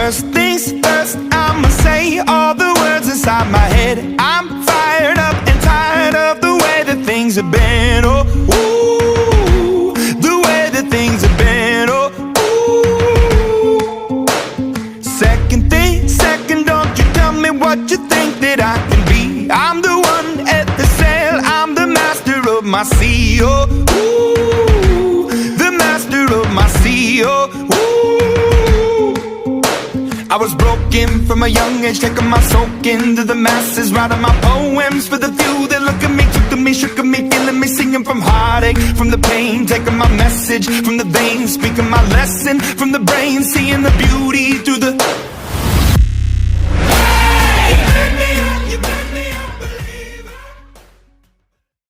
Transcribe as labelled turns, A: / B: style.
A: First things first, I'ma say all the words inside my head. I'm fired up and tired of the way that things have been. Oh, ooh, the way that things have been. Oh, ooh. Second, don't you tell me what you think that I can be. I'm the one at the sail, I'm the master of my sea. Oh, ooh, the master of my sea. Oh, ooh. I was broken from a young age, taking my soak into the masses, writing my poems for the few that look at me, took to me, shook at me, feeling me, singing from heartache, from the pain, taking my message from the veins, speaking my lesson from the brain, seeing the beauty through the